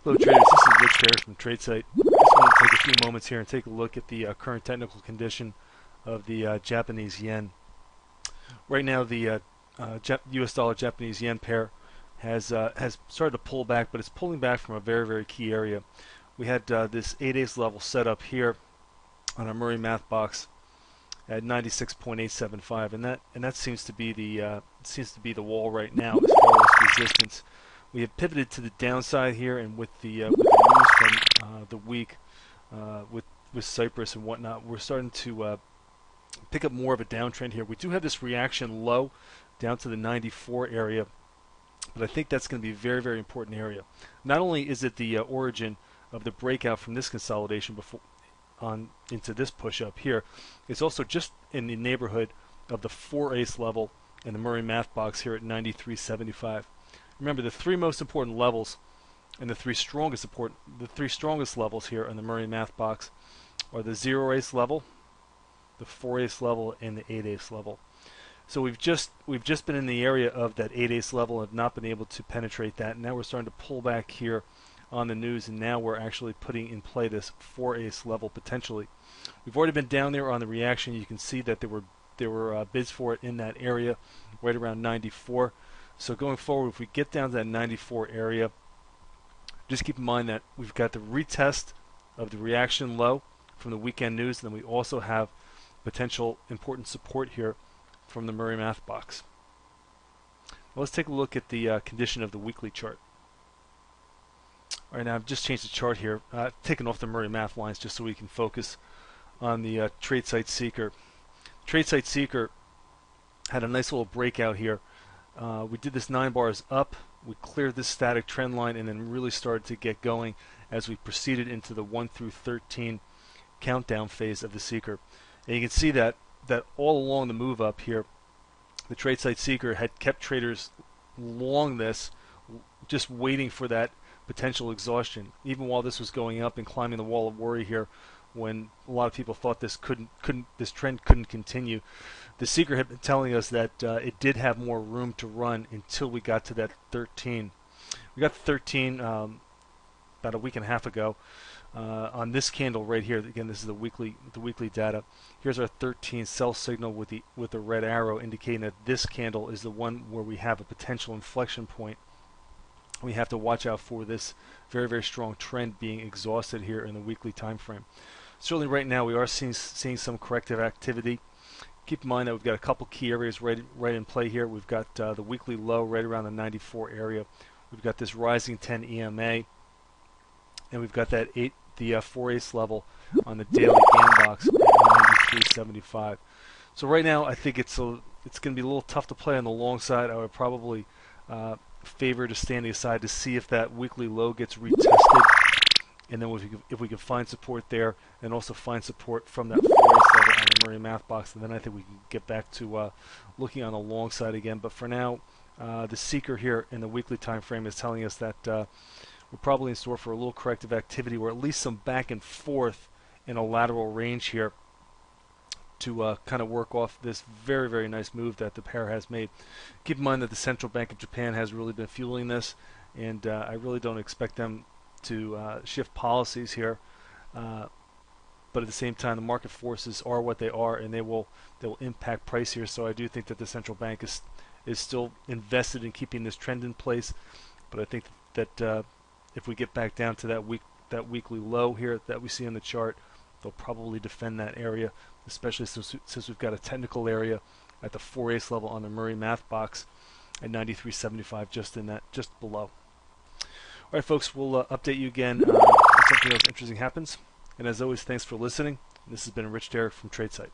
Hello traders, this is Rich there from Tradesight. Just want to take a few moments here and take a look at the current technical condition of the Japanese yen. Right now the US dollar Japanese yen pair has started to pull back, but it's pulling back from a very key area. We had this 8/8 level set up here on our Murray math box at 96.875, and that seems to be the wall right now as far as resistance. We have pivoted to the downside here, and with the news from the week with Cyprus and whatnot, we're starting to pick up more of a downtrend here. We do have this reaction low down to the 94 area, but I think that's going to be a very important area. Not only is it the origin of the breakout from this consolidation before on into this push up here, it's also just in the neighborhood of the 4/8 level in the Murray math box here at 93.75. Remember, the three most important levels and the three strongest levels here on the Murray math box are the 0/8 level, the 4/8 level, and the 8/8 level. So we've just been in the area of that 8/8 level and have not been able to penetrate that. And now we're starting to pull back here on the news, and now we're actually putting in play this 4/8 level potentially. We've already been down there on the reaction. You can see that there were bids for it in that area right around 94. So going forward, if we get down to that 94 area, just keep in mind that we've got the retest of the reaction low from the weekend news, and then we also have potential important support here from the Murray math box. Well, let's take a look at the condition of the weekly chart. All right, now I've just changed the chart here, taken off the Murray math lines just so we can focus on the Tradesight Seeker. Tradesight Seeker had a nice little breakout here. We did this 9 bars up, we cleared this static trend line, and then really started to get going as we proceeded into the 1 through 13 countdown phase of the Seeker. And you can see that all along the move up here, the Tradesight Seeker had kept traders long this, just waiting for that potential exhaustion. Even while this was going up and climbing the wall of worry here, when a lot of people thought this trend couldn't continue, the Seeker had been telling us that it did have more room to run until we got to that 13. We got to 13 about a week and a half ago on this candle right here. Again, this is the weekly data. Here's our 13 sell signal with the red arrow indicating that this candle is the one where we have a potential inflection point. We have to watch out for this very strong trend being exhausted here in the weekly time frame. Certainly right now we are seeing some corrective activity. Keep in mind that we've got a couple key areas right in play here. We've got the weekly low right around the 94 area. We've got this rising 10 EMA, and we've got that the 4/8 level on the daily gain box at 93.75. So right now I think it's going to be a little tough to play on the long side. I would probably favor to standing aside to see if that weekly low gets retested, and then if we can find support there and also find support from that 4/8 level on the Murray math box, and then I think we can get back to looking on the long side again. But for now, the Seeker here in the weekly time frame is telling us that we're probably in store for a little corrective activity, or at least some back and forth in a lateral range here to kind of work off this very nice move that the pair has made. Keep in mind that the Central Bank of Japan has really been fueling this, and I really don't expect them to shift policies here. But at the same time, the market forces are what they are, and they will impact price here. So I do think that the central bank is still invested in keeping this trend in place. But I think that if we get back down to that weekly low here that we see on the chart, they'll probably defend that area, especially since we've got a technical area at the 4/8 level on the Murray math box at 93.75, just below. All right, folks, we'll update you again if something else interesting happens. And as always, thanks for listening. This has been Rich Derrick from Tradesight.